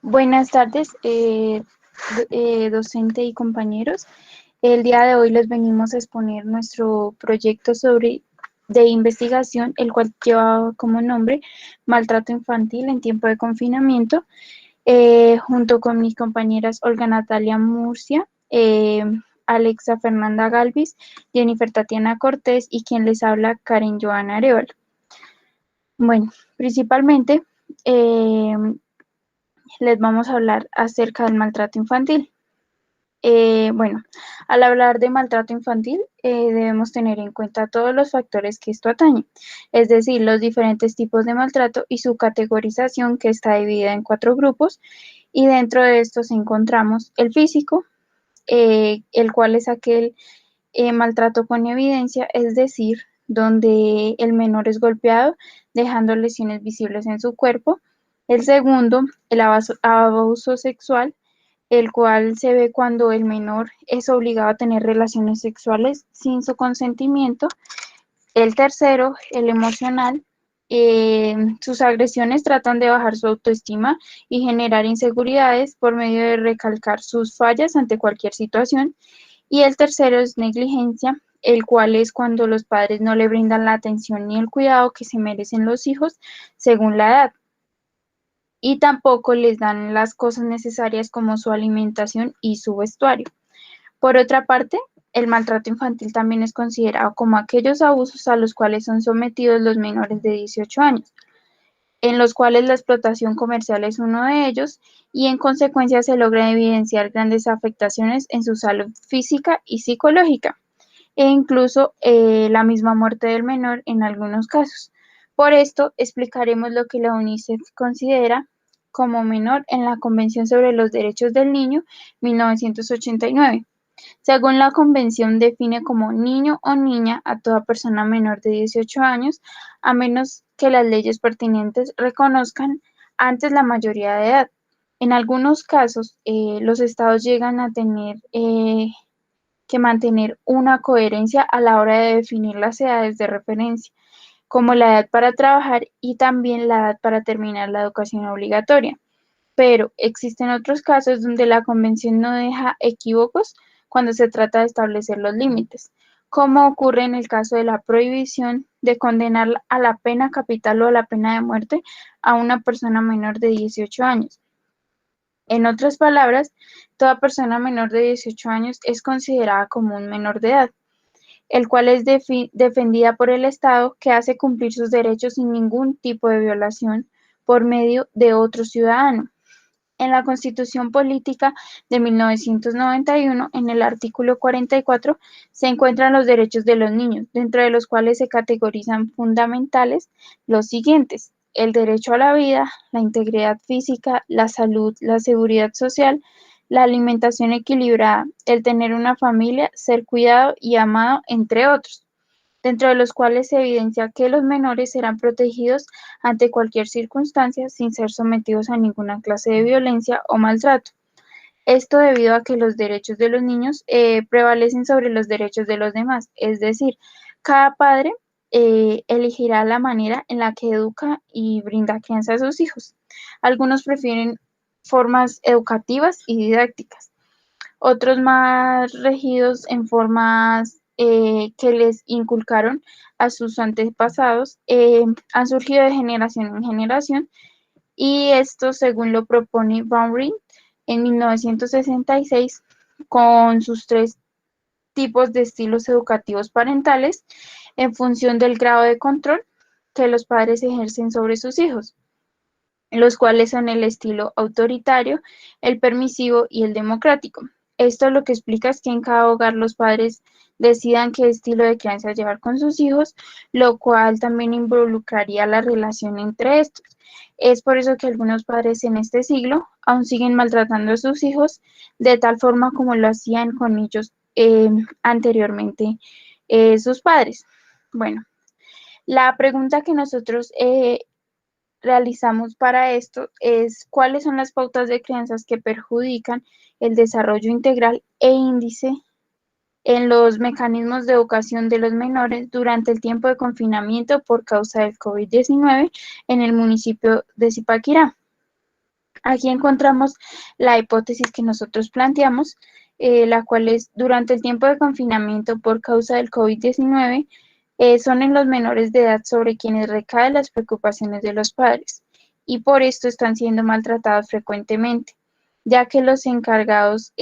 Buenas tardes, docente y compañeros. El día de hoy les venimos a exponer nuestro proyecto de investigación, el cual lleva como nombre Maltrato Infantil en tiempo de confinamiento, junto con mis compañeras Olga Natalia Murcia, Alexa Fernanda Galvis, Jennifer Tatiana Cortés y quien les habla, Karen Joana Arevalo. Bueno, principalmente les vamos a hablar acerca del maltrato infantil. Bueno, al hablar de maltrato infantil, debemos tener en cuenta todos los factores que esto atañe, es decir, los diferentes tipos de maltrato y su categorización, que está dividida en 4 grupos, y dentro de estos encontramos el físico, el cual es aquel maltrato con evidencia, es decir, donde el menor es golpeado, dejando lesiones visibles en su cuerpo. El segundo, el abuso sexual, el cual se ve cuando el menor es obligado a tener relaciones sexuales sin su consentimiento. El tercero, el emocional, sus agresiones tratan de bajar su autoestima y generar inseguridades por medio de recalcar sus fallas ante cualquier situación. Y el tercero es negligencia, el cual es cuando los padres no le brindan la atención ni el cuidado que se merecen los hijos según la edad, y tampoco les dan las cosas necesarias como su alimentación y su vestuario. Por otra parte, el maltrato infantil también es considerado como aquellos abusos a los cuales son sometidos los menores de 18 años, en los cuales la explotación comercial es uno de ellos, y en consecuencia se logra evidenciar grandes afectaciones en su salud física y psicológica, e incluso la misma muerte del menor en algunos casos. Por esto, explicaremos lo que la UNICEF considera como menor en la Convención sobre los Derechos del Niño, 1989. Según la convención, define como niño o niña a toda persona menor de 18 años, a menos que las leyes pertinentes reconozcan antes la mayoría de edad. En algunos casos, los estados llegan a tener que mantener una coherencia a la hora de definir las edades de referencia, como la edad para trabajar y también la edad para terminar la educación obligatoria. Pero existen otros casos donde la convención no deja equívocos cuando se trata de establecer los límites, como ocurre en el caso de la prohibición de condenar a la pena capital o a la pena de muerte a una persona menor de 18 años. En otras palabras, toda persona menor de 18 años es considerada como un menor de edad, el cual es defendida por el Estado, que hace cumplir sus derechos sin ningún tipo de violación por medio de otro ciudadano. En la Constitución Política de 1991, en el artículo 44, se encuentran los derechos de los niños, dentro de los cuales se categorizan fundamentales los siguientes: el derecho a la vida, la integridad física, la salud, la seguridad social, la alimentación equilibrada, el tener una familia, ser cuidado y amado, entre otros, dentro de los cuales se evidencia que los menores serán protegidos ante cualquier circunstancia sin ser sometidos a ninguna clase de violencia o maltrato. Esto debido a que los derechos de los niños prevalecen sobre los derechos de los demás, es decir, cada padre elegirá la manera en la que educa y brinda crianza a sus hijos. Algunos prefieren formas educativas y didácticas, otros más regidos en formas que les inculcaron a sus antepasados, han surgido de generación en generación, y esto según lo propone Baumrind en 1966 con sus 3 tipos de estilos educativos parentales en función del grado de control que los padres ejercen sobre sus hijos, los cuales son el estilo autoritario, el permisivo y el democrático. Esto lo que explica es que en cada hogar los padres decidan qué estilo de crianza llevar con sus hijos, lo cual también involucraría la relación entre estos. Es por eso que algunos padres en este siglo aún siguen maltratando a sus hijos de tal forma como lo hacían con ellos anteriormente sus padres. Bueno, la pregunta que nosotros realizamos para esto es: ¿cuáles son las pautas de crianzas que perjudican el desarrollo integral e índice en los mecanismos de educación de los menores durante el tiempo de confinamiento por causa del COVID-19 en el municipio de Zipaquirá? Aquí encontramos la hipótesis que nosotros planteamos, la cual es durante el tiempo de confinamiento por causa del COVID-19, son en los menores de edad sobre quienes recaen las preocupaciones de los padres y por esto están siendo maltratados frecuentemente, ya que los encargados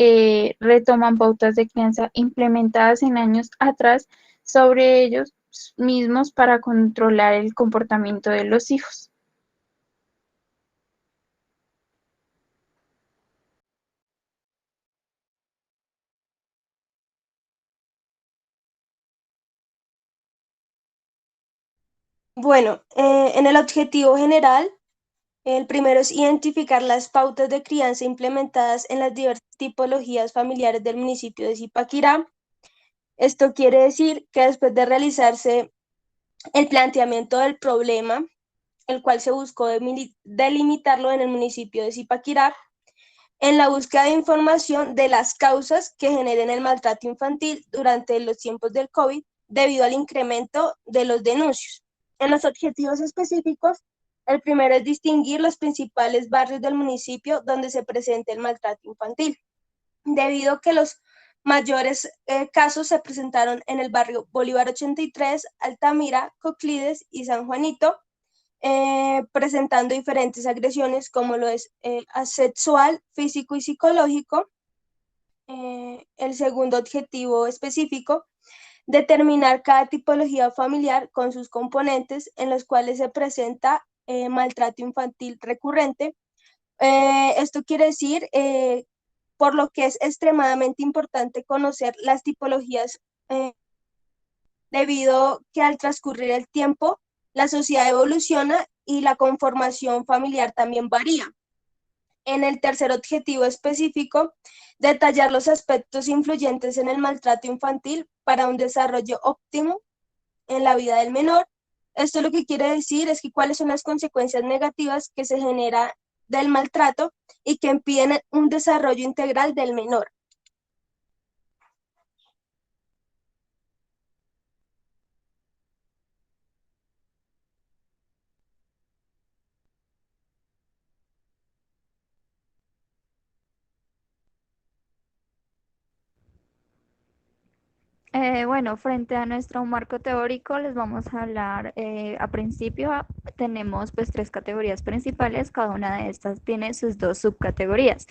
retoman pautas de crianza implementadas en años atrás sobre ellos mismos para controlar el comportamiento de los hijos. Bueno, en el objetivo general, el primero es identificar las pautas de crianza implementadas en las diversas tipologías familiares del municipio de Zipaquirá. Esto quiere decir que después de realizarse el planteamiento del problema, el cual se buscó delimitarlo en el municipio de Zipaquirá, en la búsqueda de información de las causas que generen el maltrato infantil durante los tiempos del COVID debido al incremento de los denuncios. En los objetivos específicos, el primero es distinguir los principales barrios del municipio donde se presenta el maltrato infantil, debido a que los mayores casos se presentaron en el barrio Bolívar 83, Altamira, Coclides y San Juanito, presentando diferentes agresiones como lo es asexual, físico y psicológico. El segundo objetivo específico, determinar cada tipología familiar con sus componentes en los cuales se presenta maltrato infantil recurrente. Esto quiere decir, por lo que es extremadamente importante conocer las tipologías, debido que al transcurrir el tiempo, la sociedad evoluciona y la conformación familiar también varía. En el tercer objetivo específico, detallar los aspectos influyentes en el maltrato infantil para un desarrollo óptimo en la vida del menor. Esto lo que quiere decir es que cuáles son las consecuencias negativas que se genera del maltrato y que impiden un desarrollo integral del menor. Bueno, frente a nuestro marco teórico, les vamos a hablar, a principio tenemos pues tres categorías principales, cada una de estas tiene sus dos subcategorías.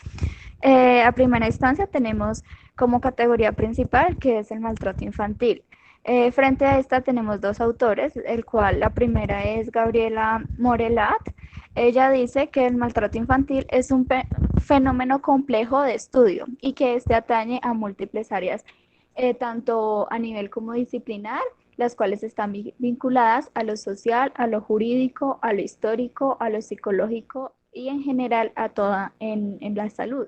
A primera instancia tenemos como categoría principal que es el maltrato infantil. Frente a esta tenemos dos autores, el cual la primera es Gabriela Morelat. Ella dice que el maltrato infantil es un fenómeno complejo de estudio y que este atañe a múltiples áreas, tanto a nivel como disciplinar, las cuales están vinculadas a lo social, a lo jurídico, a lo histórico, a lo psicológico y en general a toda en la salud.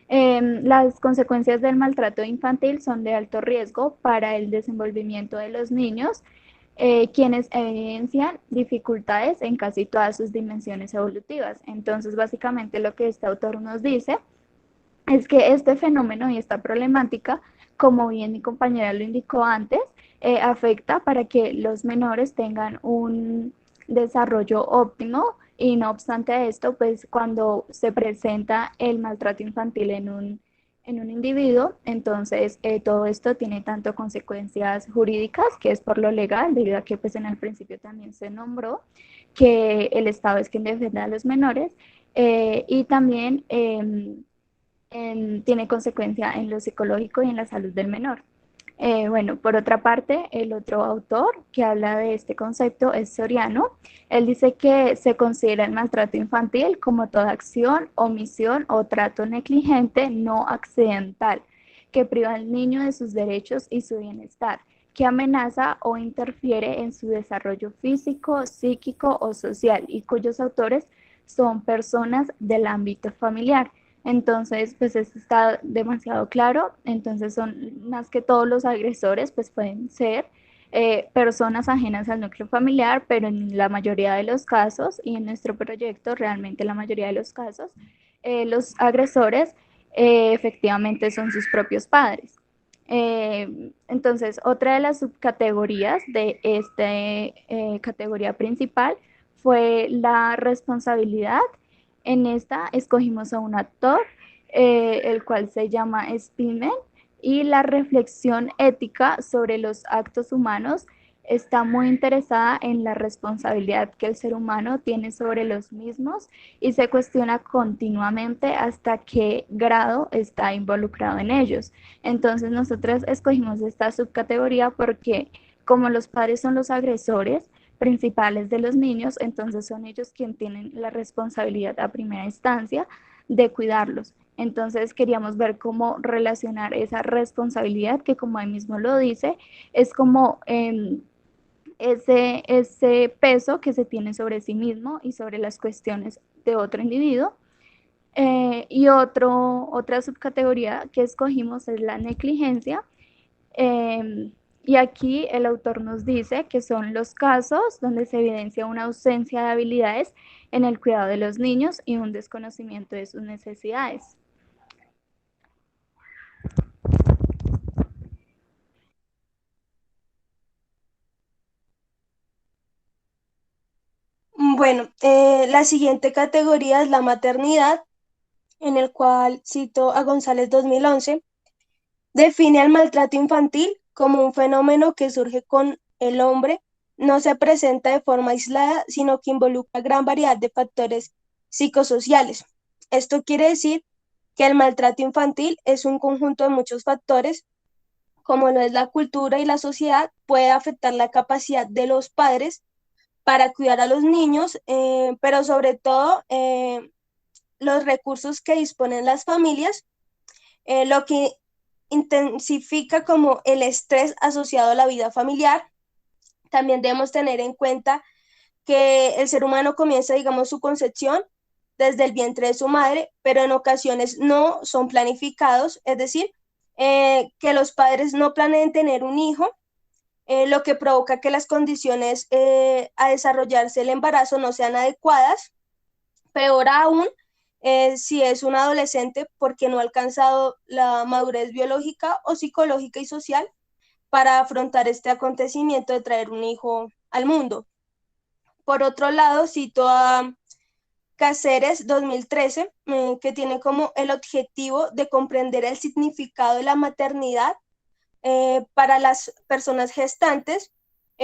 Las consecuencias del maltrato infantil son de alto riesgo para el desenvolvimiento de los niños, quienes evidencian dificultades en casi todas sus dimensiones evolutivas. Entonces, básicamente lo que este autor nos dice es que este fenómeno y esta problemática, como bien mi compañera lo indicó antes, afecta para que los menores tengan un desarrollo óptimo y no obstante esto, pues cuando se presenta el maltrato infantil en un individuo, entonces todo esto tiene tanto consecuencias jurídicas, que es por lo legal, debido a que pues en el principio también se nombró que el Estado es quien defiende a los menores, y también tiene consecuencia en lo psicológico y en la salud del menor. Bueno, por otra parte, el otro autor que habla de este concepto es Soriano. Él dice que se considera el maltrato infantil como toda acción, omisión o trato negligente no accidental que priva al niño de sus derechos y su bienestar, que amenaza o interfiere en su desarrollo físico, psíquico o social y cuyos autores son personas del ámbito familiar. Entonces, pues esto está demasiado claro. Entonces son más que todos los agresores, pues pueden ser personas ajenas al núcleo familiar, pero en la mayoría de los casos y en nuestro proyecto, realmente la mayoría de los casos, los agresores efectivamente son sus propios padres. Entonces, otra de las subcategorías de esta categoría principal fue la responsabilidad En esta escogimos a un actor, el cual se llama Spielman, y la reflexión ética sobre los actos humanos está muy interesada en la responsabilidad que el ser humano tiene sobre los mismos y se cuestiona continuamente hasta qué grado está involucrado en ellos. Entonces nosotros escogimos esta subcategoría porque como los padres son los agresores principales de los niños, entonces son ellos quienes tienen la responsabilidad a primera instancia de cuidarlos. Entonces queríamos ver cómo relacionar esa responsabilidad, que como ahí mismo lo dice, es como ese peso que se tiene sobre sí mismo y sobre las cuestiones de otro individuo. Y otra subcategoría que escogimos es la negligencia. Y aquí el autor nos dice que son los casos donde se evidencia una ausencia de habilidades en el cuidado de los niños y un desconocimiento de sus necesidades. Bueno, la siguiente categoría es la maternidad, en el cual cito a González 2011, define al maltrato infantil como un fenómeno que surge con el hombre, no se presenta de forma aislada, sino que involucra gran variedad de factores psicosociales. Esto quiere decir que el maltrato infantil es un conjunto de muchos factores, como lo es la cultura y la sociedad, puede afectar la capacidad de los padres para cuidar a los niños, pero sobre todo los recursos que disponen las familias, lo que intensifica como el estrés asociado a la vida familiar. También debemos tener en cuenta que el ser humano comienza, digamos, su concepción desde el vientre de su madre, pero en ocasiones no son planificados, es decir, que los padres no planeen tener un hijo, lo que provoca que las condiciones a desarrollarse el embarazo no sean adecuadas. Peor aún, si es un adolescente porque no ha alcanzado la madurez biológica o psicológica y social para afrontar este acontecimiento de traer un hijo al mundo. Por otro lado, cito a Cáceres 2013, que tiene como el objetivo de comprender el significado de la maternidad para las personas gestantes,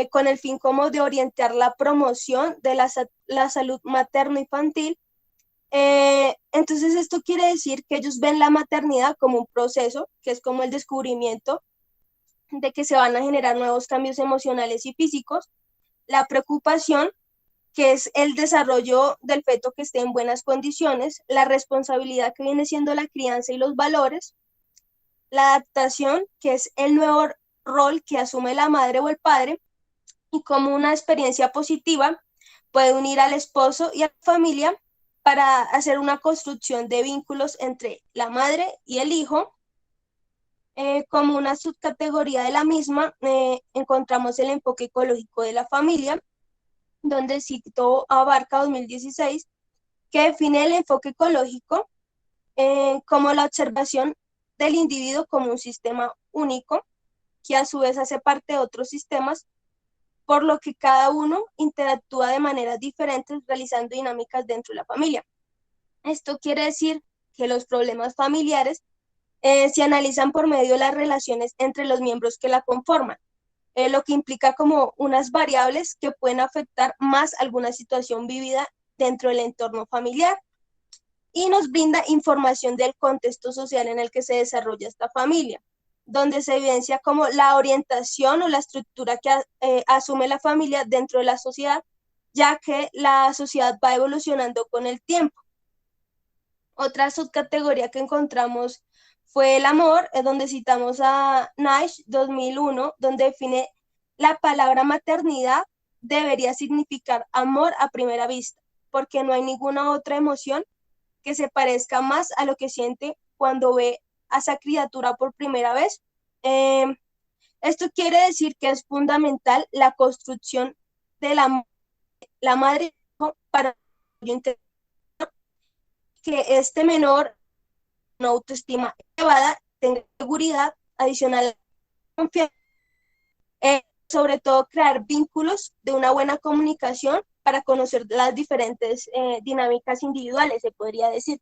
con el fin como de orientar la promoción de la salud materno-infantil. Entonces esto quiere decir que ellos ven la maternidad como un proceso, que es como el descubrimiento de que se van a generar nuevos cambios emocionales y físicos, la preocupación, que es el desarrollo del feto que esté en buenas condiciones, la responsabilidad que viene siendo la crianza y los valores, la adaptación, que es el nuevo rol que asume la madre o el padre, y como una experiencia positiva puede unir al esposo y a la familia para hacer una construcción de vínculos entre la madre y el hijo. Como una subcategoría de la misma, encontramos el enfoque ecológico de la familia, donde cito abarca 2016, que define el enfoque ecológico como la observación del individuo como un sistema único, que a su vez hace parte de otros sistemas, por lo que cada uno interactúa de maneras diferentes realizando dinámicas dentro de la familia. Esto quiere decir que los problemas familiares se analizan por medio de las relaciones entre los miembros que la conforman, lo que implica como unas variables que pueden afectar más alguna situación vivida dentro del entorno familiar, y nos brinda información del contexto social en el que se desarrolla esta familia, donde se evidencia como la orientación o la estructura que asume la familia dentro de la sociedad, ya que la sociedad va evolucionando con el tiempo. Otra subcategoría que encontramos fue el amor, donde citamos a Nash 2001, donde define la palabra maternidad debería significar amor a primera vista, porque no hay ninguna otra emoción que se parezca más a lo que siente cuando ve a esa criatura por primera vez. Eh, Esto quiere decir que es fundamental la construcción de la madre para que este menor, una autoestima elevada, tenga seguridad adicional, confianza, sobre todo crear vínculos de una buena comunicación para conocer las diferentes dinámicas individuales, se podría decir.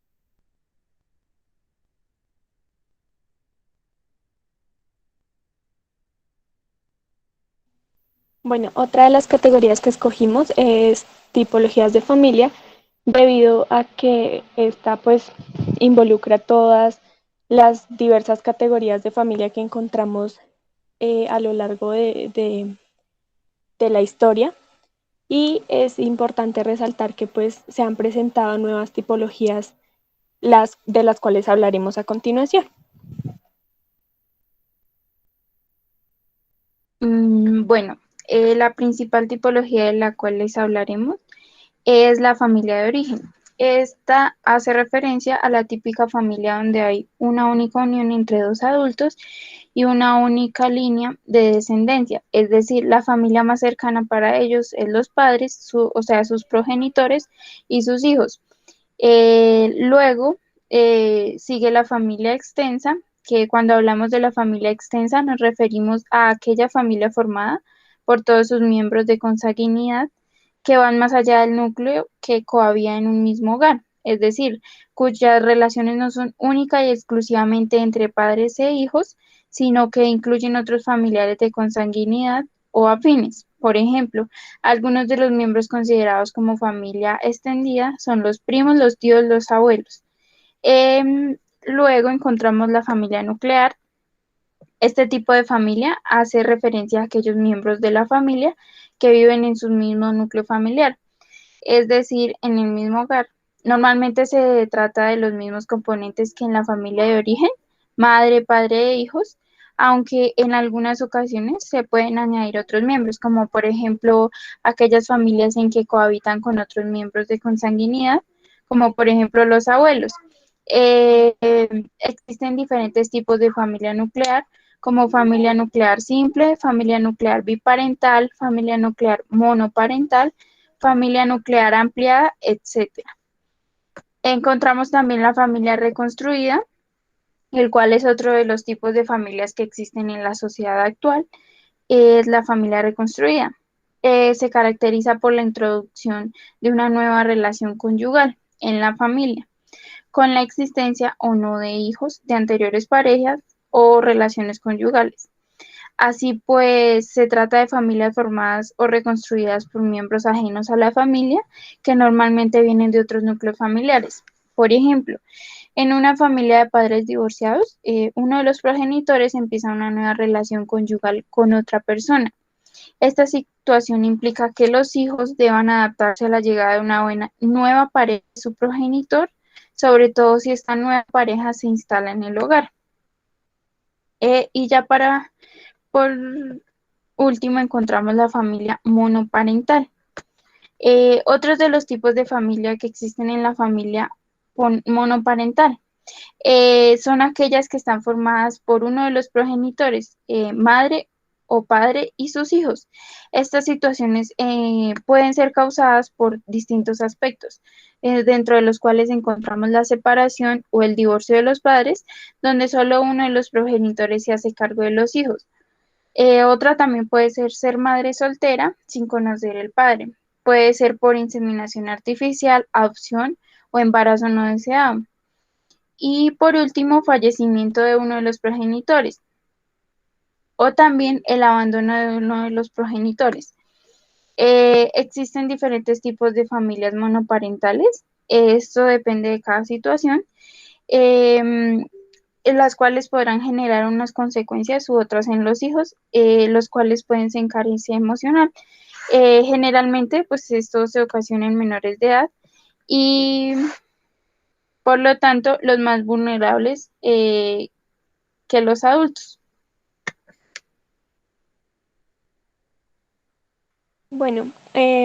Bueno, otra de las categorías que escogimos es tipologías de familia, debido a que esta pues involucra todas las diversas categorías de familia que encontramos a lo largo de la historia. Y es importante resaltar que pues se han presentado nuevas tipologías, de las cuales hablaremos a continuación. Bueno, la principal tipología de la cual les hablaremos es la familia de origen. Esta hace referencia a la típica familia donde hay una única unión entre dos adultos y una única línea de descendencia, es decir, la familia más cercana para ellos es los padres, o sea, sus progenitores y sus hijos. Luego sigue la familia extensa, que cuando hablamos de la familia extensa nos referimos a aquella familia formada por todos sus miembros de consanguinidad que van más allá del núcleo que cohabía en un mismo hogar, es decir, cuyas relaciones no son única y exclusivamente entre padres e hijos, sino que incluyen otros familiares de consanguinidad o afines. Por ejemplo, algunos de los miembros considerados como familia extendida son los primos, los tíos, los abuelos. Luego encontramos la familia nuclear. Este tipo de familia hace referencia a aquellos miembros de la familia que viven en su mismo núcleo familiar, es decir, en el mismo hogar. Normalmente se trata de los mismos componentes que en la familia de origen, madre, padre e hijos, aunque en algunas ocasiones se pueden añadir otros miembros, como por ejemplo aquellas familias en que cohabitan con otros miembros de consanguinidad, como por ejemplo los abuelos. Existen diferentes tipos de familia nuclear, como familia nuclear simple, familia nuclear biparental, familia nuclear monoparental, familia nuclear ampliada, etcétera. Encontramos también la familia reconstruida, el cual es otro de los tipos de familias que existen en la sociedad actual, es la familia reconstruida. Se caracteriza por la introducción de una nueva relación conyugal en la familia, con la existencia o no de hijos de anteriores parejas o relaciones conyugales. Así pues, se trata de familias formadas o reconstruidas por miembros ajenos a la familia que normalmente vienen de otros núcleos familiares. Por ejemplo, en una familia de padres divorciados, uno de los progenitores empieza una nueva relación conyugal con otra persona. Esta situación implica que los hijos deban adaptarse a la llegada de una nueva pareja de su progenitor, sobre todo si esta nueva pareja se instala en el hogar. Y ya por último, encontramos la familia monoparental. Otros de los tipos de familia que existen en la familia monoparental son aquellas que están formadas por uno de los progenitores, madre o padre y sus hijos. Estas situaciones pueden ser causadas por distintos aspectos, dentro de los cuales encontramos la separación o el divorcio de los padres, donde solo uno de los progenitores se hace cargo de los hijos. Otra también puede ser madre soltera sin conocer el padre. Puede ser por inseminación artificial, adopción o embarazo no deseado. Y por último, fallecimiento de uno de los progenitores o también el abandono de uno de los progenitores. Existen diferentes tipos de familias monoparentales. Esto depende de cada situación. En las cuales podrán generar unas consecuencias u otras en los hijos, los cuales pueden ser carencia emocional. Generalmente, pues esto se ocasiona en menores de edad y por lo tanto los más vulnerables que los adultos. Bueno,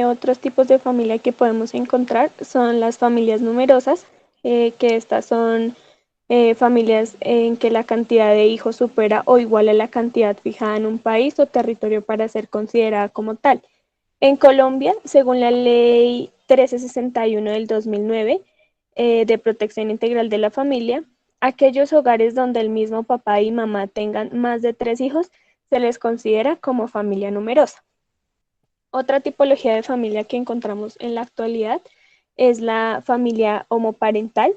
otros tipos de familia que podemos encontrar son las familias numerosas, que estas son familias en que la cantidad de hijos supera o iguala la cantidad fijada en un país o territorio para ser considerada como tal. En Colombia, según la Ley 1361 del 2009, de protección integral de la familia, aquellos hogares donde el mismo papá y mamá tengan más de 3 hijos se les considera como familia numerosa. Otra tipología de familia que encontramos en la actualidad es la familia homoparental,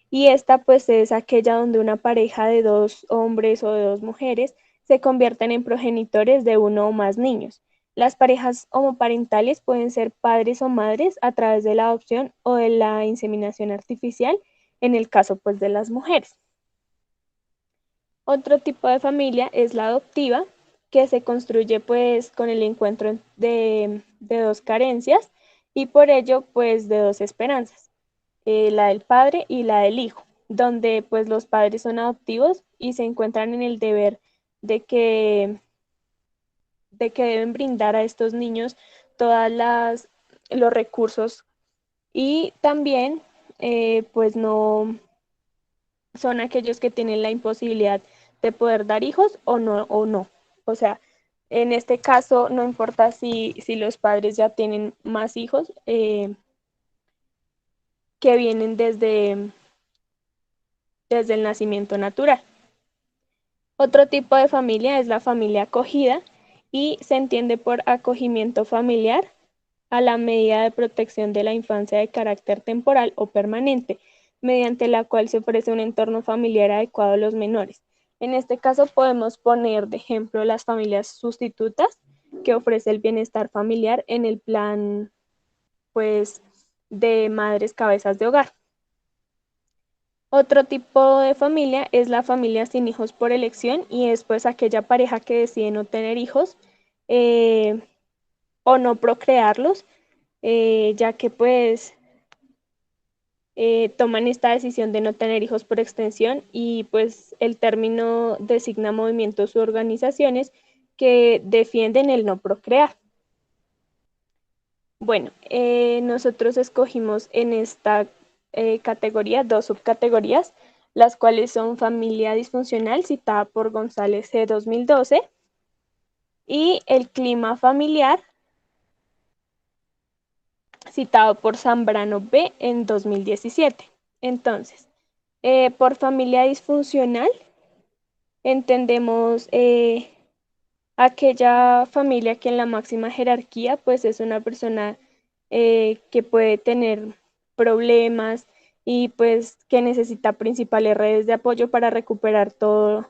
y esta pues es aquella donde una pareja de dos hombres o de dos mujeres se convierten en progenitores de uno o más niños. Las parejas homoparentales pueden ser padres o madres a través de la adopción o de la inseminación artificial, en el caso pues de las mujeres. Otro tipo de familia es la adoptiva, que se construye pues con el encuentro de dos carencias y por ello pues de dos esperanzas, la del padre y la del hijo, donde pues los padres son adoptivos y se encuentran en el deber de que, de que deben brindar a estos niños todas los recursos, y también pues no son aquellos que tienen la imposibilidad de poder dar hijos o no, o no. O sea, en este caso no importa si los padres ya tienen más hijos que vienen desde el nacimiento natural. Otro tipo de familia es la familia acogida, y se entiende por acogimiento familiar a la medida de protección de la infancia de carácter temporal o permanente, mediante la cual se ofrece un entorno familiar adecuado a los menores. En este caso podemos poner de ejemplo las familias sustitutas, que ofrece el bienestar familiar en el plan pues de madres cabezas de hogar. Otro tipo de familia es la familia sin hijos por elección, y es pues aquella pareja que decide no tener hijos eh, o no procrearlos, ya que pues toman esta decisión de no tener hijos por extensión, y pues el término designa movimientos u organizaciones que defienden el no procrear. Bueno, nosotros escogimos en esta categoría dos subcategorías, las cuales son familia disfuncional, citada por González C. 2012, y el clima familiar, citado por Zambrano B. en 2017. Entonces, por familia disfuncional entendemos aquella familia que en la máxima jerarquía pues es una persona que puede tener problemas y pues que necesita principales redes de apoyo para recuperar todo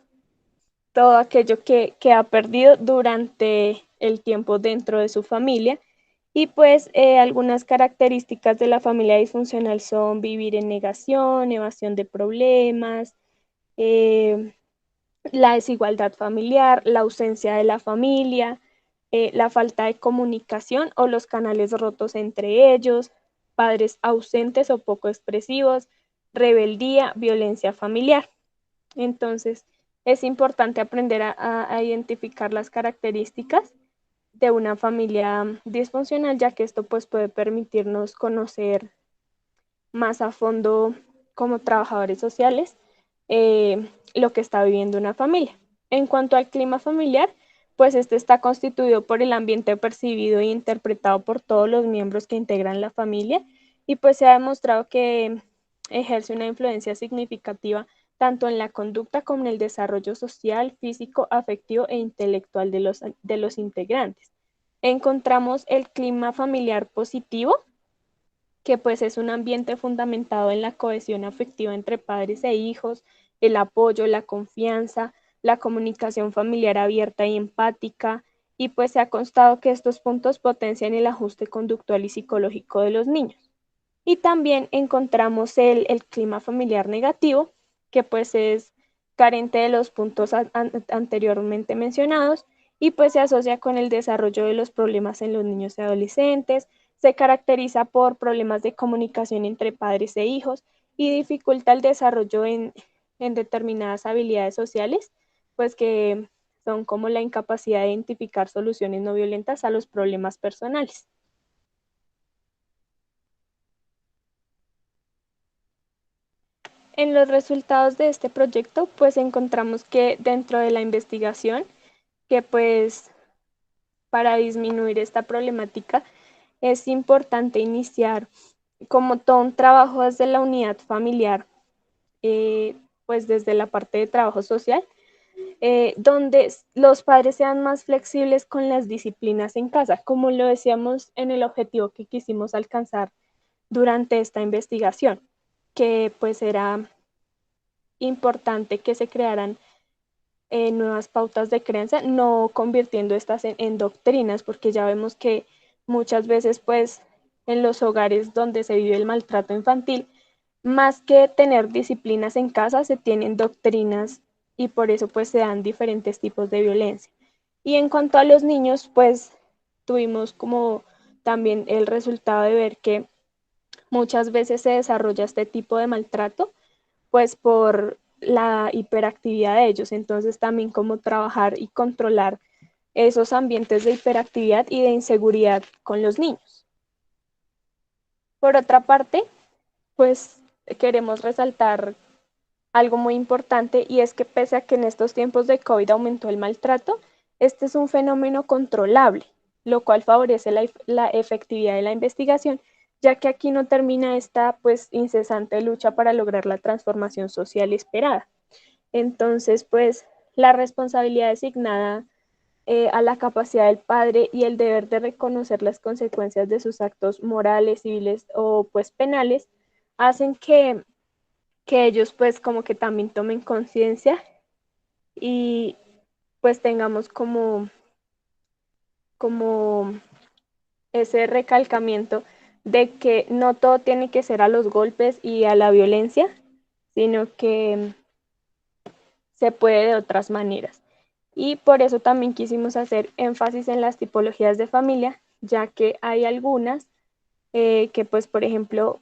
aquello que ha perdido durante el tiempo dentro de su familia. Y pues algunas características de la familia disfuncional son vivir en negación, evasión de problemas, eh, la desigualdad familiar, la ausencia de la familia, la falta de comunicación o los canales rotos entre ellos, padres ausentes o poco expresivos, rebeldía, violencia familiar. Entonces, es importante aprender a identificar las características de una familia disfuncional, ya que esto pues puede permitirnos conocer más a fondo como trabajadores sociales lo que está viviendo una familia. En cuanto al clima familiar, pues este está constituido por el ambiente percibido e interpretado por todos los miembros que integran la familia, y pues se ha demostrado que ejerce una influencia significativa tanto en la conducta como en el desarrollo social, físico, afectivo e intelectual de los integrantes. Encontramos el clima familiar positivo, que pues es un ambiente fundamentado en la cohesión afectiva entre padres e hijos, el apoyo, la confianza, la comunicación familiar abierta y empática, y pues se ha constado que estos puntos potencian el ajuste conductual y psicológico de los niños. Y también encontramos el clima familiar negativo, que pues es carente de los puntos anteriormente mencionados, y pues se asocia con el desarrollo de los problemas en los niños y adolescentes, se caracteriza por problemas de comunicación entre padres e hijos y dificulta el desarrollo en determinadas habilidades sociales, pues que son como la incapacidad de identificar soluciones no violentas a los problemas personales. En los resultados de este proyecto, pues encontramos que dentro de la investigación, que pues para disminuir esta problemática es importante iniciar como todo un trabajo desde la unidad familiar, pues desde la parte de trabajo social, donde los padres sean más flexibles con las disciplinas en casa, como lo decíamos en el objetivo que quisimos alcanzar durante esta investigación, que pues era importante que se crearan nuevas pautas de crianza, no convirtiendo estas en doctrinas, porque ya vemos que muchas veces pues en los hogares donde se vive el maltrato infantil, más que tener disciplinas en casa, se tienen doctrinas y por eso pues se dan diferentes tipos de violencia. Y en cuanto a los niños, pues tuvimos como también el resultado de ver que muchas veces se desarrolla este tipo de maltrato, pues por la hiperactividad de ellos. Entonces también cómo trabajar y controlar esos ambientes de hiperactividad y de inseguridad con los niños. Por otra parte, pues queremos resaltar algo muy importante y es que pese a que en estos tiempos de COVID aumentó el maltrato, este es un fenómeno controlable, lo cual favorece la efectividad de la investigación, ya que aquí no termina esta pues incesante lucha para lograr la transformación social esperada. Entonces, pues la responsabilidad asignada a la capacidad del padre y el deber de reconocer las consecuencias de sus actos morales, civiles o pues penales hacen que ellos pues como que también tomen conciencia y pues tengamos como ese recalcamiento de que no todo tiene que ser a los golpes y a la violencia, sino que se puede de otras maneras. Y por eso también quisimos hacer énfasis en las tipologías de familia, ya que hay algunas que pues por ejemplo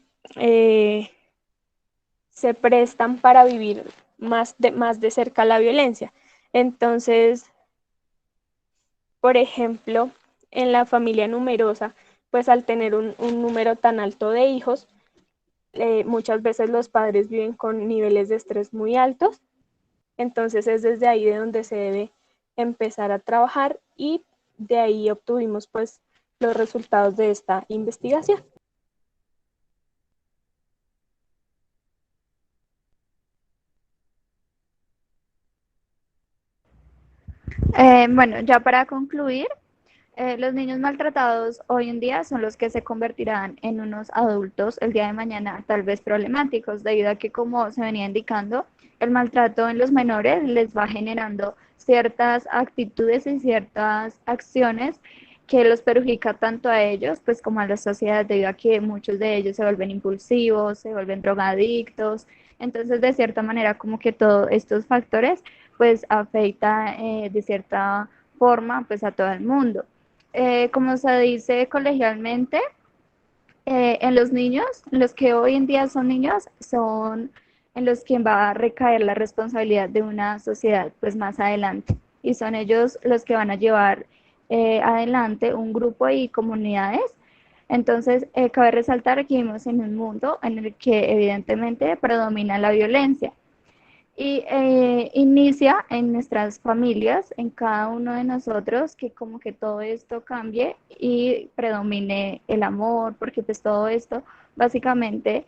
se prestan para vivir más de cerca la violencia. Entonces, por ejemplo, en la familia numerosa, pues al tener un número tan alto de hijos, muchas veces los padres viven con niveles de estrés muy altos. Entonces es desde ahí de donde se debe empezar a trabajar y de ahí obtuvimos pues los resultados de esta investigación. Bueno, ya para concluir, los niños maltratados hoy en día son los que se convertirán en unos adultos el día de mañana tal vez problemáticos, debido a que, como se venía indicando, el maltrato en los menores les va generando ciertas actitudes y ciertas acciones que los perjudica tanto a ellos pues como a la sociedad, debido a que muchos de ellos se vuelven impulsivos, se vuelven drogadictos. Entonces, de cierta manera, como que todos estos factores pues afecta de cierta forma pues a todo el mundo. Como se dice colegialmente, en los niños, los que hoy en día son niños, son en los que va a recaer la responsabilidad de una sociedad pues más adelante, y son ellos los que van a llevar adelante un grupo y comunidades. Entonces, cabe resaltar que vivimos en un mundo en el que evidentemente predomina la violencia, y inicia en nuestras familias, en cada uno de nosotros, que como que todo esto cambie y predomine el amor, porque pues todo esto básicamente,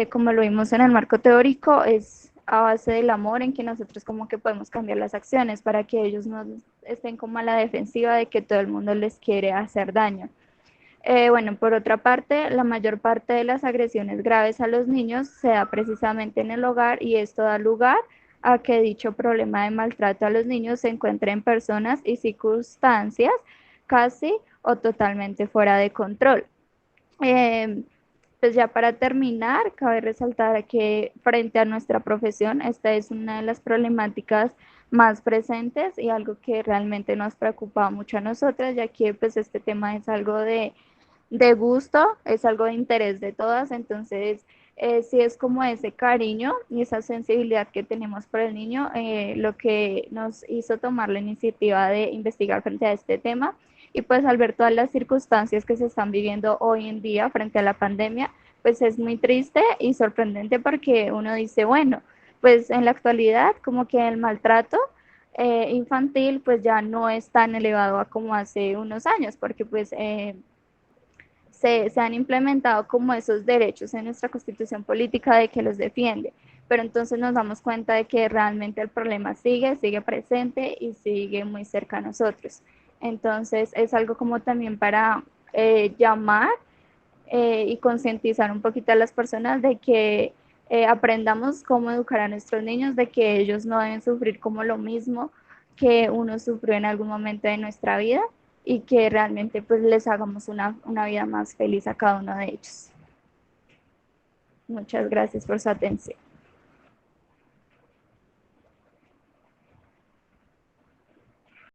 como lo vimos en el marco teórico, es a base del amor en que nosotros como que podemos cambiar las acciones para que ellos no estén como a la defensiva de que todo el mundo les quiere hacer daño. Bueno, por otra parte, la mayor parte de las agresiones graves a los niños se da precisamente en el hogar, y esto da lugar a que dicho problema de maltrato a los niños se encuentre en personas y circunstancias casi o totalmente fuera de control. Eh, pues ya para terminar, cabe resaltar que frente a nuestra profesión, esta es una de las problemáticas más presentes y algo que realmente nos preocupa mucho a nosotras, ya que pues este tema es algo de gusto, es algo de interés de todas. Entonces sí es como ese cariño y esa sensibilidad que tenemos por el niño lo que nos hizo tomar la iniciativa de investigar frente a este tema. Y pues al ver todas las circunstancias que se están viviendo hoy en día frente a la pandemia, pues es muy triste y sorprendente, porque uno dice, bueno, pues en la actualidad como que el maltrato infantil pues ya no es tan elevado a como hace unos años, porque pues se han implementado como esos derechos en nuestra constitución política de que los defiende. pero entonces nos damos cuenta de que realmente el problema sigue presente y sigue muy cerca a nosotros. Entonces es algo como también para llamar y concientizar un poquito a las personas de que aprendamos cómo educar a nuestros niños, de que ellos no deben sufrir como lo mismo que uno sufrió en algún momento de nuestra vida y que realmente pues les hagamos una vida más feliz a cada uno de ellos. Muchas gracias por su atención.